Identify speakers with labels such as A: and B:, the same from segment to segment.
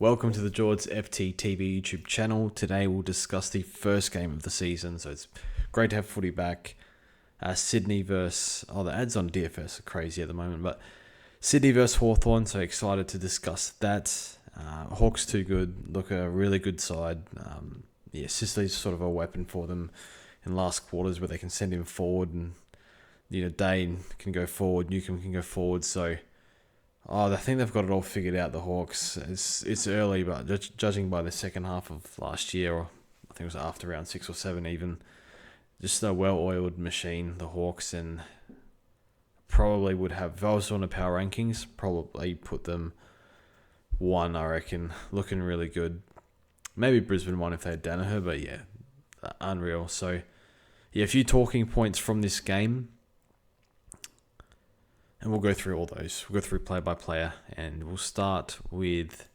A: Welcome to the George FT TV YouTube channel. Today we'll discuss the first game of the season, so it's great to have footy back. Sydney versus... the ads on DFS are crazy at the moment, but Sydney versus Hawthorne, so excited to discuss that. Hawks too good, look a really good side. Sicily's sort of a weapon for them in last quarters where they can send him forward and, Dane can go forward, Newcomb can go forward, so... I think they've got it all figured out, the Hawks. It's early, but judging by the second half of last year, or I think it was after round 6 or 7 even, just a well-oiled machine, the Hawks, and probably would have, if I was on the power rankings, probably put them 1, I reckon. Looking really good. Maybe Brisbane 1 if they had Danaher, but yeah, unreal. So, yeah, a few talking points from this game. And we'll go through all those. We'll go through player by player. And we'll start with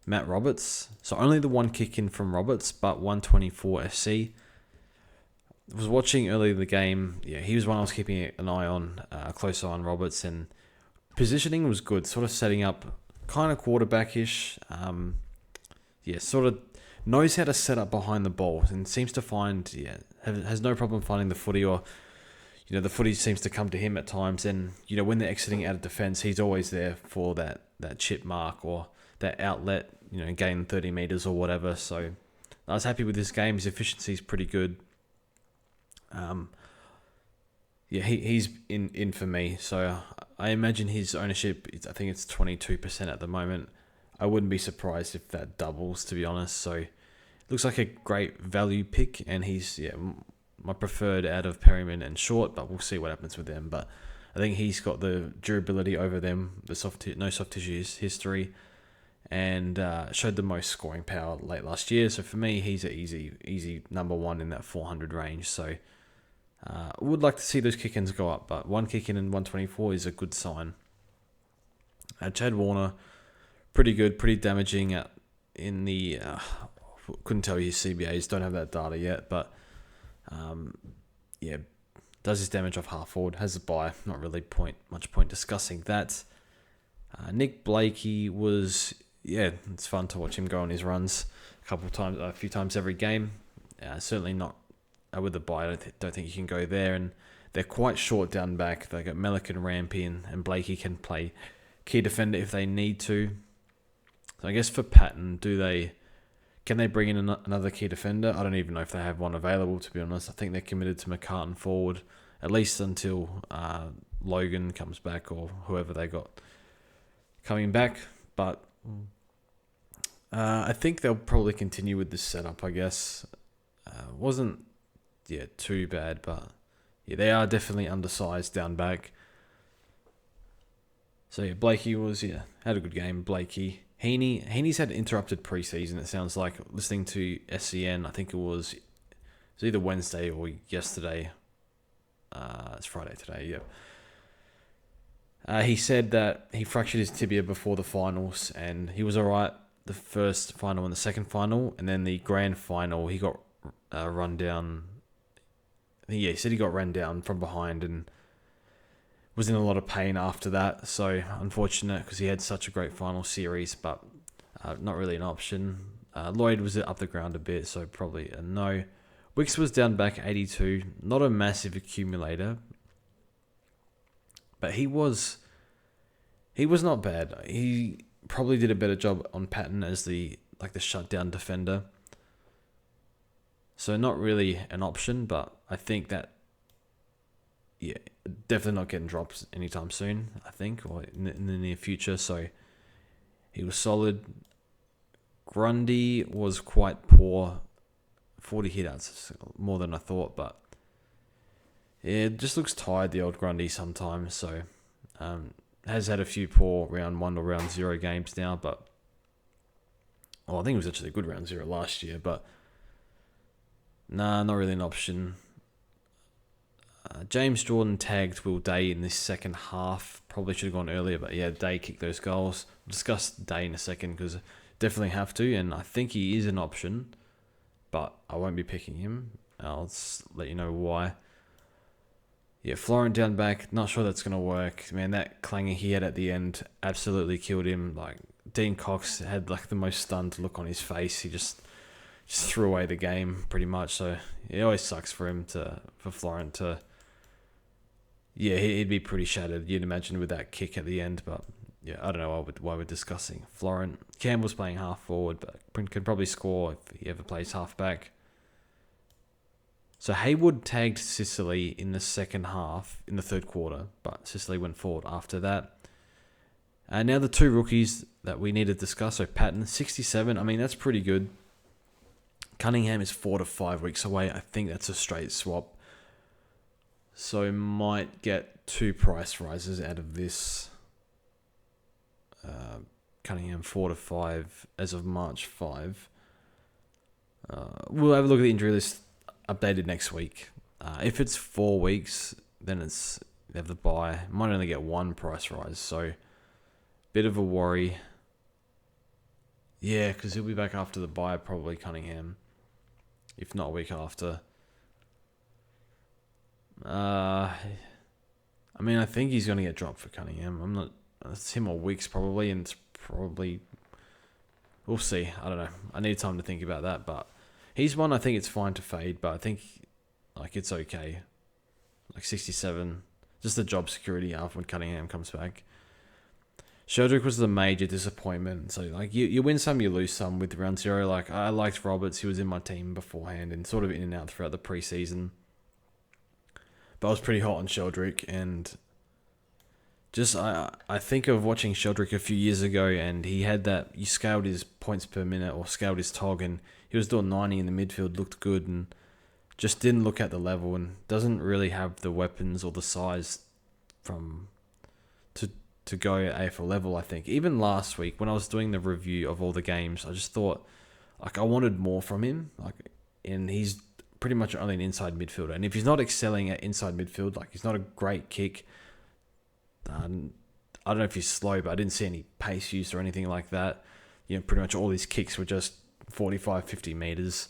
A: Matt Roberts. So only the one kick in from Roberts, but 124 SC. I was watching earlier in the game. Yeah, he was one I was keeping an eye on, a close eye on Roberts. And positioning was good. Sort of setting up kind of quarterback-ish. Sort of knows how to set up behind the ball. And seems to find, has no problem finding the footy or... the footy seems to come to him at times, and when they're exiting out of defence, he's always there for that chip mark or that outlet, gain 30 metres or whatever. So I was happy with this game. His efficiency is pretty good. He's in for me. So I imagine his ownership, I think it's 22% at the moment. I wouldn't be surprised if that doubles, to be honest. So it looks like a great value pick, and he's my preferred out of Perryman and Short, but we'll see what happens with them. But I think he's got the durability over them, the no soft tissues history, and showed the most scoring power late last year. So for me, he's an easy number 1 in that 400 range. So would like to see those kick-ins go up, but 1 kick-in and 124 is a good sign. Chad Warner, pretty good, pretty damaging in the... couldn't tell you CBAs, don't have that data yet, but... does his damage off half forward, has a bye, not really much point discussing that. Nick Blakey was, it's fun to watch him go on his runs a few times every game. Certainly not with a bye, I don't think you can go there, and they're quite short down back. They got Melick and Rampy, and Blakey can play key defender if they need to. So I guess for Patton, can they bring in another key defender? I don't even know if they have one available, to be honest. I think they're committed to McCartan forward, at least until Logan comes back or whoever they got coming back. But I think they'll probably continue with this setup, I guess. Wasn't too bad, but they are definitely undersized down back. So Blakey had a good game. Blakey. Heaney's had interrupted preseason, it sounds like, listening to SCN. I think it was either Wednesday or yesterday. It's Friday today, he said that he fractured his tibia before the finals, and he was alright the first final and the second final, and then the grand final, he got run down. He said he got run down from behind and was in a lot of pain after that, so unfortunate because he had such a great final series, but not really an option. Lloyd was up the ground a bit, so probably a no. Wicks was down back 82, not a massive accumulator, but he was not bad. He probably did a better job on Patton as the shutdown defender, so not really an option, but I think that definitely not getting dropped anytime soon, I think, or in the near future. So he was solid. Grundy was quite poor. 40 hitouts, more than I thought, but it just looks tired, the old Grundy, sometimes. So has had a few poor round 1 or round 0 games now, but I think it was actually a good round 0 last year, but not really an option. James Jordan tagged Will Day in this second half. Probably should have gone earlier, but Day kicked those goals. We'll discuss Day in a second because definitely have to, and I think he is an option, but I won't be picking him. I'll let you know why. Florent down back, not sure that's going to work. Man, that clanger he had at the end absolutely killed him. Dean Cox had like the most stunned look on his face. He just threw away the game pretty much. So it always sucks for Florent to. Yeah, he'd be pretty shattered, you'd imagine, with that kick at the end. But yeah, I don't know why we're discussing Florent. Campbell's playing half forward, but can probably score if he ever plays half back. So Haywood tagged Sicily in the second half, in the third quarter, but Sicily went forward after that. And now the two rookies that we need to discuss. So Patton, 67. I mean, that's pretty good. Cunningham is 4 to 5 weeks away. I think that's a straight swap. So might get 2 price rises out of this. Cunningham 4 to 5 as of March 5. We'll have a look at the injury list updated next week. If it's 4 weeks, then they have the bye. Might only get 1 price rise, so bit of a worry. Yeah, because he'll be back after the bye, probably Cunningham, if not a week after. I mean, I think he's going to get dropped for Cunningham. I'm not. It's him or Weeks probably, and it's probably. We'll see. I don't know. I need time to think about that, but he's one I think it's fine to fade, but I think like it's okay. Like 67, just the job security after when Cunningham comes back. Sheldrick was the major disappointment. So like you win some, you lose some with round 0. Like I liked Roberts. He was in my team beforehand and sort of in and out throughout the preseason. But I was pretty hot on Sheldrick, and just I think of watching Sheldrick a few years ago, and he had that, you scaled his points per minute or scaled his TOG, and he was doing 90 in the midfield, looked good, and just didn't look at the level, and doesn't really have the weapons or the size to go at AFL level, I think. Even last week, when I was doing the review of all the games, I just thought, like, I wanted more from him, and he's pretty much only an inside midfielder. And if he's not excelling at inside midfield, like he's not a great kick. I don't know if he's slow, but I didn't see any pace use or anything like that. You know, pretty much all his kicks were just 45, 50 meters,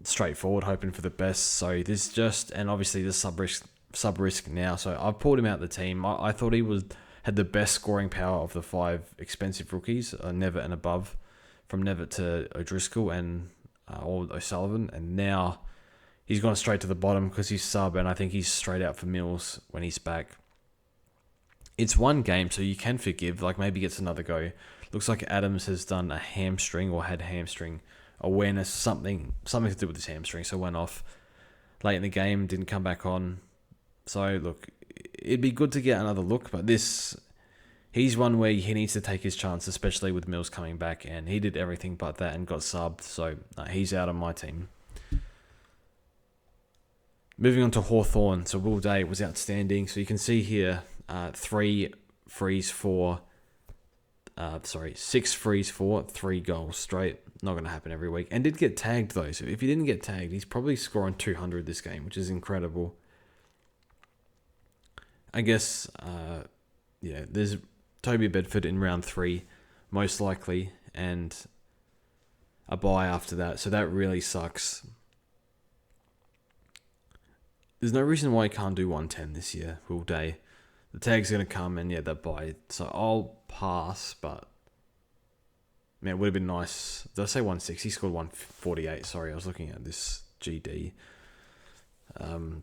A: straightforward, hoping for the best. So this just, and obviously the sub risk now. So I've pulled him out of the team. I thought he had the best scoring power of the 5 expensive rookies, Nevitt and above, from Nevitt to O'Driscoll and or O'Sullivan, and now he's gone straight to the bottom because he's sub, and I think he's straight out for Mills when he's back. It's one game, so you can forgive, like maybe gets another go. Looks like Adams has done a hamstring or had hamstring awareness, something to do with his hamstring, so went off late in the game, didn't come back on. So look, it'd be good to get another look, but he's one where he needs to take his chance, especially with Mills coming back, and he did everything but that and got subbed, so he's out of my team. Moving on to Hawthorne, so Will Day was outstanding. So you can see here, 6 frees for 3 goals straight. Not going to happen every week. And did get tagged though, so if he didn't get tagged, he's probably scoring 200 this game, which is incredible. I guess, there's Toby Bedford in round 3, most likely, and a bye after that. So that really sucks. There's no reason why he can't do 110 this year, Will Day. The tag's going to come, and that bye. So I'll pass, but man, it would have been nice. Did I say 160? He scored 148. Sorry, I was looking at this GD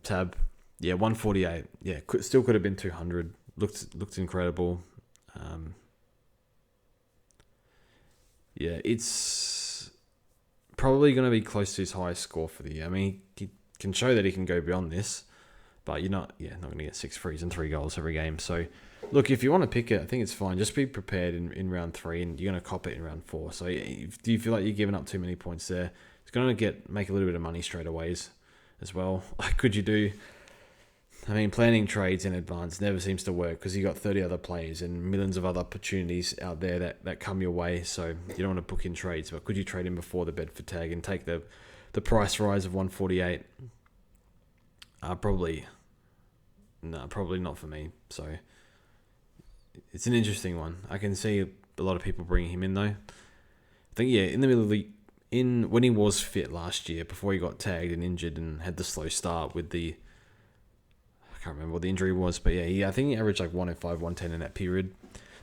A: tab. Yeah, 148. Yeah, still could have been 200. Looked incredible. It's probably going to be close to his highest score for the year. I mean, he can show that he can go beyond this, but you're not going to get 6 frees and 3 goals every game. So, look, if you want to pick it, I think it's fine. Just be prepared in round 3, and you're going to cop it in round 4. So, do you feel like you're giving up too many points there? It's going to make a little bit of money straight away as well. Could you do? I mean, planning trades in advance never seems to work because you got 30 other players and millions of other opportunities out there that come your way. So you don't want to book in trades, but could you trade in before the Bedford tag and take the price rise of 148? Probably not for me. So it's an interesting one. I can see a lot of people bringing him in though. I think in the middle of when he was fit last year before he got tagged and injured and had the slow start with the. I can't remember what the injury was, but I think he averaged like 105, 110 in that period.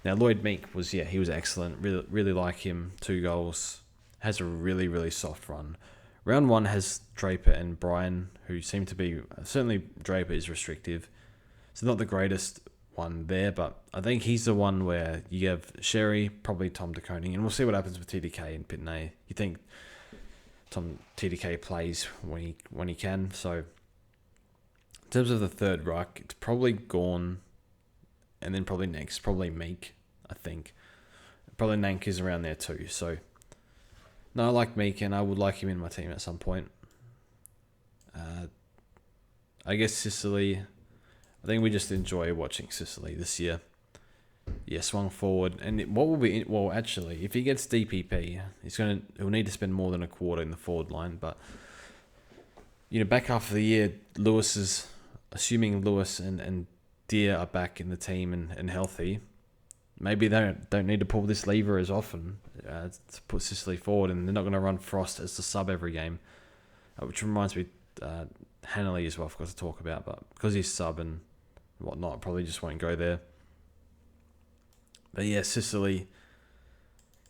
A: Now, Lloyd Meek was, he was excellent. Really, really like him. 2 goals. Has a really, really soft run. Round 1 has Draper and Bryan, who seem to be... Certainly, Draper is restrictive. So, not the greatest one there, but I think he's the one where you have Sherry, probably Tom DeConing, and we'll see what happens with TDK and Pitney. You think TDK plays when he can. So, in terms of the third ruck, it's probably Gawn, and then probably next, probably Meek, I think. Probably Nank is around there too. So, no, I like Meek, and I would like him in my team at some point. I guess Sicily. I think we just enjoy watching Sicily this year. Yeah, swung forward, and what will be actually, if he gets DPP, he'll need to spend more than a quarter in the forward line. But back half of the year, assuming Lewis and Deer are back in the team and healthy, maybe they don't need to pull this lever as often to put Sicily forward, and they're not going to run Frost as the sub every game, which reminds me, Hanley as well, I forgot to talk about, but because he's sub and whatnot, probably just won't go there. But yeah, Sicily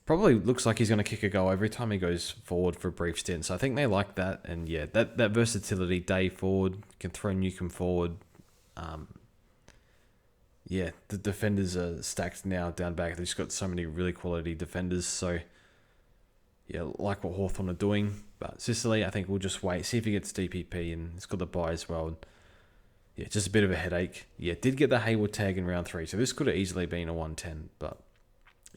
A: probably looks like he's going to kick a goal every time he goes forward for a brief stint. So I think they like that. And yeah, that versatility, day forward, can throw Newcomb forward. Yeah, the defenders are stacked now down back. They've just got so many really quality defenders. So yeah, like what Hawthorne are doing. But Sicily, I think we'll just wait, see if he gets DPP, and he's got the bye as well. Yeah, just a bit of a headache. Yeah, did get the Hayward tag in round 3, so this could have easily been a 110, but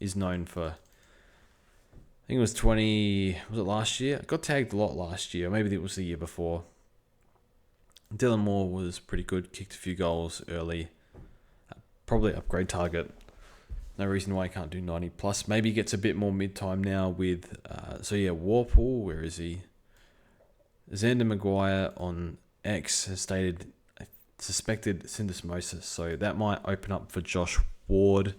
A: is known for, I think it was 20, was it last year? Got tagged a lot last year, maybe it was the year before. Dylan Moore was pretty good, kicked a few goals early. Probably upgrade target. No reason why he can't do 90 plus. Maybe he gets a bit more mid-time now with, Warpool, where is he? Xander Maguire on X has stated suspected syndesmosis, so that might open up for Josh Ward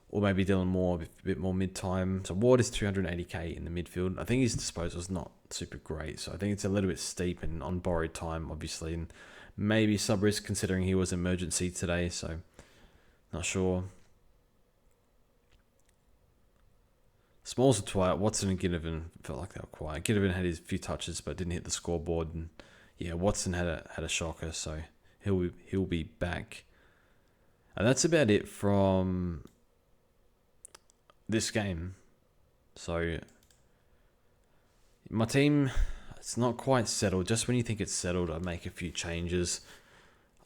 A: or maybe Dylan Moore a bit more mid-time. So Ward is 280k in the midfield. I think his disposal is not super great, so I think it's a little bit steep and on borrowed time, obviously, and maybe sub-risk considering he was emergency today, so not sure. Smalls are quiet. Watson and Ginnivan felt like they were quiet. Ginnivan had his few touches but didn't hit the scoreboard, and yeah, Watson had a shocker, so he'll be back. And that's about it from this game. So my team, it's not quite settled. Just when you think it's settled, I make a few changes.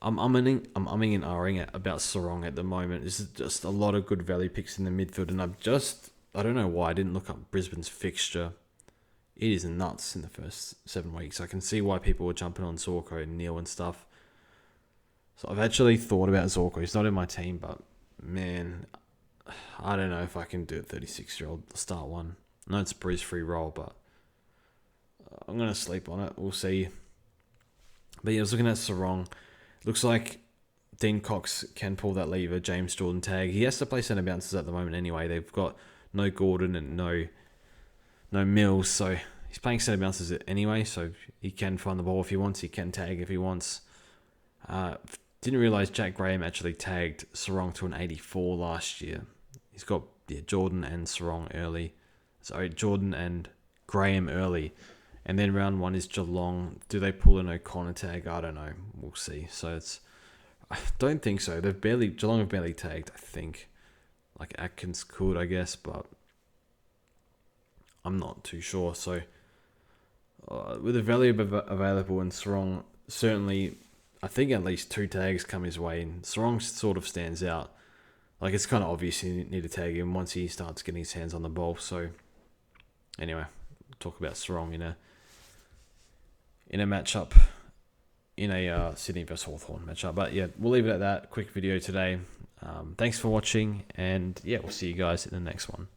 A: I'm umming and ahhing about Sarong at the moment. There's just a lot of good value picks in the midfield, and I don't know why I didn't look up Brisbane's fixture. It is nuts in the first 7 weeks. I can see why people were jumping on Zorko and Neil and stuff. So I've actually thought about Zorko. He's not in my team, but man, I don't know if I can do it. 36-year-old start one. I know it's a breeze-free roll, but I'm going to sleep on it. We'll see. But yeah, I was looking at Sarong. Looks like Dean Cox can pull that lever. James Jordan tag. He has to play centre bounces at the moment anyway. They've got no Gordon and no Mills, so he's playing centre bounces anyway, so he can find the ball if he wants. He can tag if he wants. Didn't realise Jack Graham actually tagged Sarong to an 84 last year. He's got Jordan and Sarong early. Sorry, Jordan and Graham early. And then round 1 is Geelong. Do they pull an O'Connor tag? I don't know. We'll see. So I don't think so. Geelong have barely tagged, I think. Like Atkins could, I guess, but I'm not too sure. So with the value available in Sarong, certainly I think at least 2 tags come his way, and Sarong sort of stands out. Like, it's kind of obvious you need to tag him once he starts getting his hands on the ball. So anyway, we'll talk about Sarong in a matchup, in a Sydney vs Hawthorne matchup. But yeah, we'll leave it at that. Quick video today. Thanks for watching, and yeah, we'll see you guys in the next one.